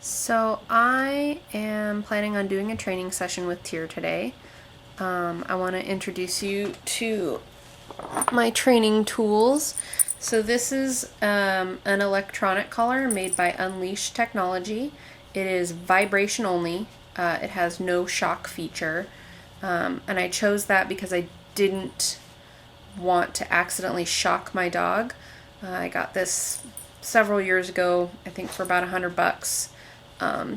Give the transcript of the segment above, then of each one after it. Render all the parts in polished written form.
So I am planning on doing a training session with Tyr today. I want to introduce you to my training tools. So this is an electronic collar made by Unleash Technology. It is vibration only. It has no shock feature. And I chose that because I didn't want to accidentally shock my dog. I got this several years ago, I think for about $100,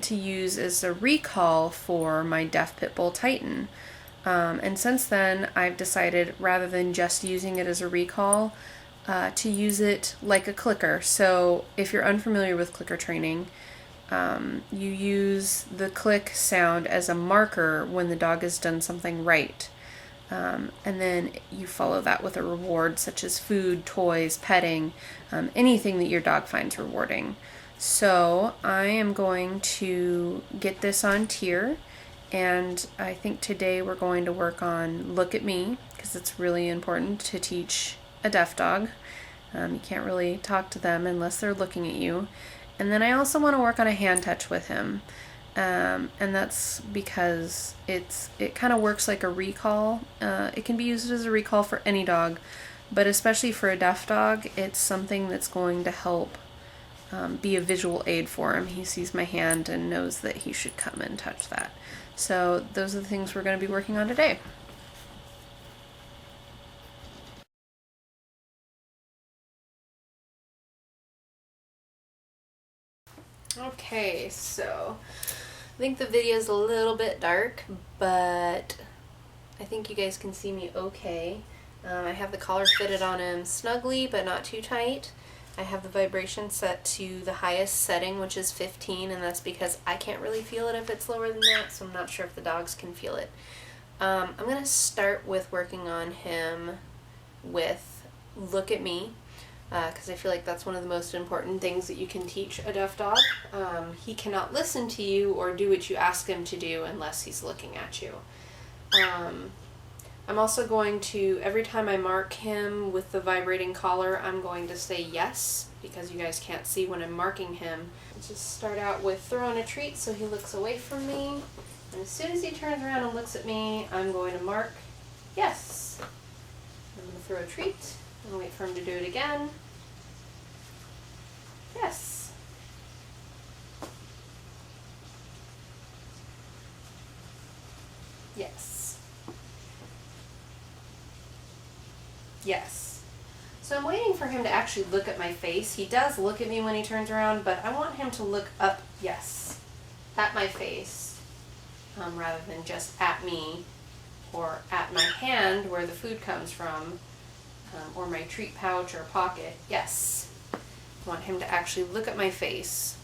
to use as a recall for my deaf pit bull Titan. And since then, I've decided rather than just using it as a recall, to use it like a clicker. So if you're unfamiliar with clicker training, you use the click sound as a marker when the dog has done something right. And then you follow that with a reward such as food, toys, petting, anything that your dog finds rewarding. So I am going to get this on Tyr, and I think today we're going to work on Look at Me, because it's really important to teach a deaf dog. You can't really talk to them unless they're looking at you. And then I also want to work on a hand touch with him. And that's because it kind of works like a recall. It can be used as a recall for any dog, but especially for a deaf dog, it's something that's going to help be a visual aid for him. He sees my hand and knows that he should come and touch that. So those are the things we're going to be working on today. Okay, so I think the video is a little bit dark, but I think you guys can see me okay. I have the collar fitted on him snugly, but not too tight. I have the vibration set to the highest setting, which is 15, and that's because I can't really feel it if it's lower than that, so I'm not sure if the dogs can feel it. I'm going to start with working on him with Look at Me, because I feel like that's one of the most important things that you can teach a deaf dog. He cannot listen to you or do what you ask him to do unless he's looking at you. I'm also going to, every time I mark him with the vibrating collar, I'm going to say yes, because you guys can't see when I'm marking him. Just start out with throwing a treat so he looks away from me. And as soon as he turns around and looks at me, I'm going to mark yes. I'm going to throw a treat and wait for him to do it again. Yes. Yes. Yes. So I'm waiting for him to actually look at my face. He does look at me when he turns around, but I want him to look up, yes, at my face, rather than just at me or at my hand where the food comes from, or my treat pouch or pocket. Yes. I want him to actually look at my face.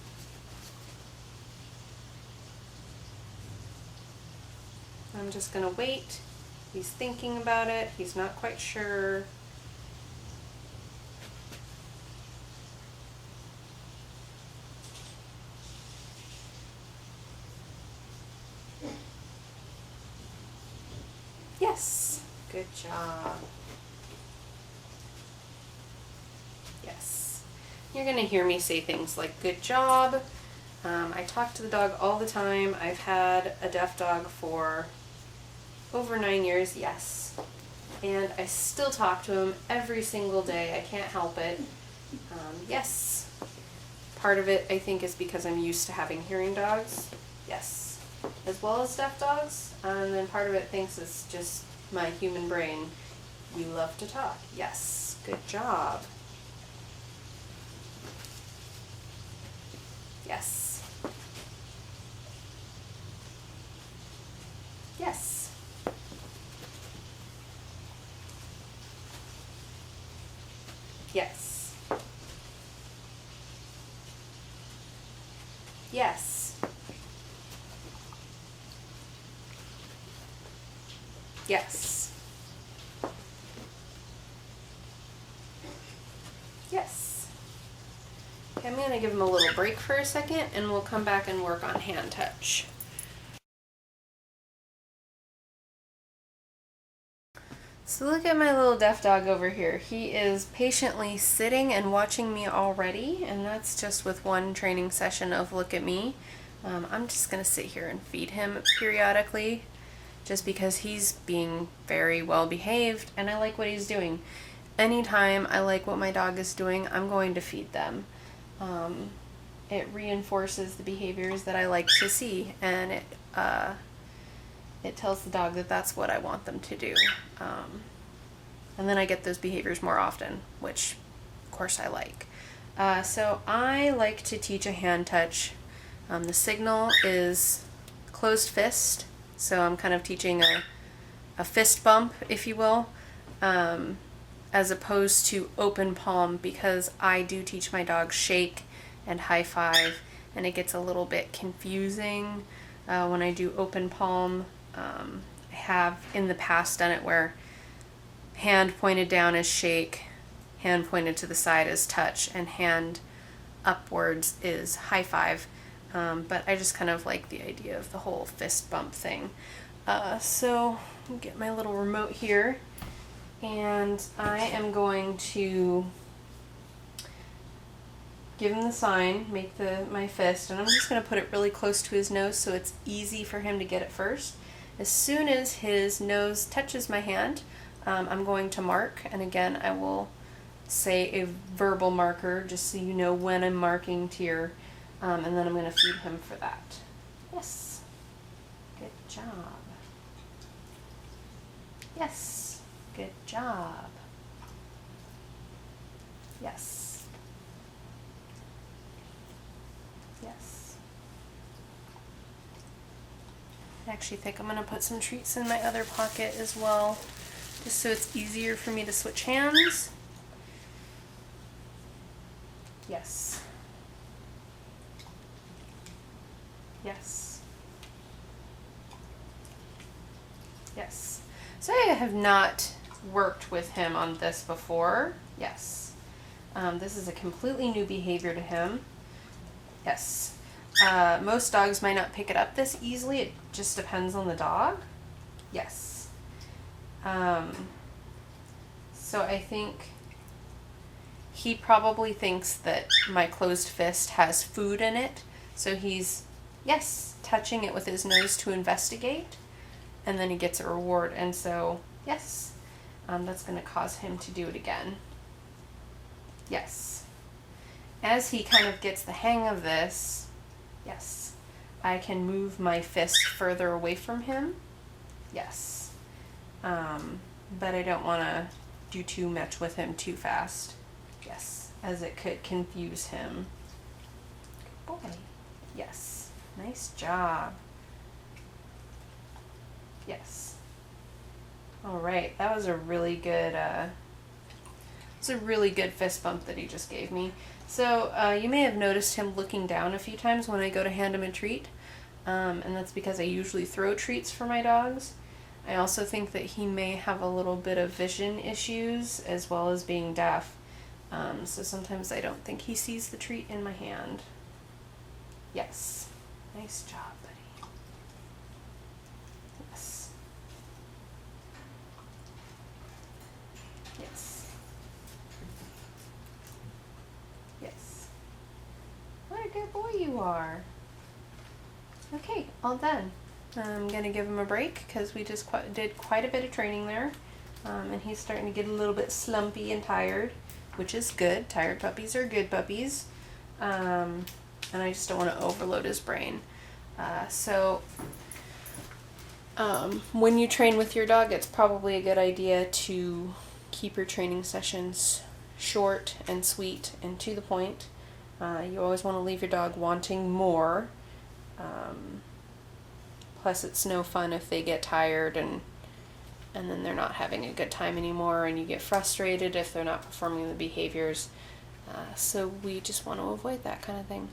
I'm just going to wait. He's thinking about it. He's not quite sure. Yes. Good job. Yes. You're going to hear me say things like, good job. I talk to the dog all the time. I've had a deaf dog for over 9 years, yes. And I still talk to him every single day. I can't help it. Yes. Part of it, I think, is because I'm used to having hearing dogs. Yes. As well as deaf dogs. And then part of it thinks it's just my human brain. We love to talk. Yes. Good job. Yes. Yes. Yes. Yes. Yes. Yes. Okay, I'm going to give him a little break for a second, and we'll come back and work on hand touch. So look at my little deaf dog over here. He is patiently sitting and watching me already, and that's just with one training session of Look at Me. I'm just going to sit here and feed him periodically just because he's being very well behaved and I like what he's doing. Anytime I like what my dog is doing, I'm going to feed them. It reinforces the behaviors that I like to see, and it tells the dog that that's what I want them to do. And then I get those behaviors more often, which of course I like. So I like to teach a hand touch. The signal is closed fist, so I'm kind of teaching a fist bump, if you will, as opposed to open palm, because I do teach my dog shake and high five, and it gets a little bit confusing when I do open palm. I have in the past done it where hand pointed down is shake, hand pointed to the side is touch, and hand upwards is high five. But I just kind of like the idea of the whole fist bump thing. So I'll get my little remote here, and I am going to give him the sign, make my fist, and I'm just going to put it really close to his nose so it's easy for him to get it first. As soon as his nose touches my hand, I'm going to mark, and again I will say a verbal marker just so you know when I'm marking Tyr, and then I'm going to feed him for that. Yes. Good job. Yes. Good job. Yes. Yes. I actually think I'm going to put some treats in my other pocket as well, just so it's easier for me to switch hands. Yes. Yes. Yes. So I have not worked with him on this before. Yes. This is a completely new behavior to him. Yes. Most dogs might not pick it up this easily. It just depends on the dog. Yes. So I think he probably thinks that my closed fist has food in it. So he's, yes, touching it with his nose to investigate. And then he gets a reward. And so, yes, that's going to cause him to do it again. Yes. As he kind of gets the hang of this, yes, I can move my fist further away from him. Yes. But I don't want to do too much with him too fast. Yes, as it could confuse him. Good boy. Yes. Nice job. Yes. All right, that was a really good fist bump that he just gave me. So you may have noticed him looking down a few times when I go to hand him a treat, and that's because I usually throw treats for my dogs. I also think that he may have a little bit of vision issues as well as being deaf, so sometimes I don't think he sees the treat in my hand. Yes. Nice job, buddy. Yes. Yes. Yes. What a good boy you are. Okay, all done. I'm going to give him a break because we just did quite a bit of training there, and he's starting to get a little bit slumpy and tired, which is good. Tired puppies are good puppies, and I just don't want to overload his brain. When you train with your dog, it's probably a good idea to keep your training sessions short and sweet and to the point. You always want to leave your dog wanting more. Plus, it's no fun if they get tired and then they're not having a good time anymore, and you get frustrated if they're not performing the behaviors. So we just want to avoid that kind of thing.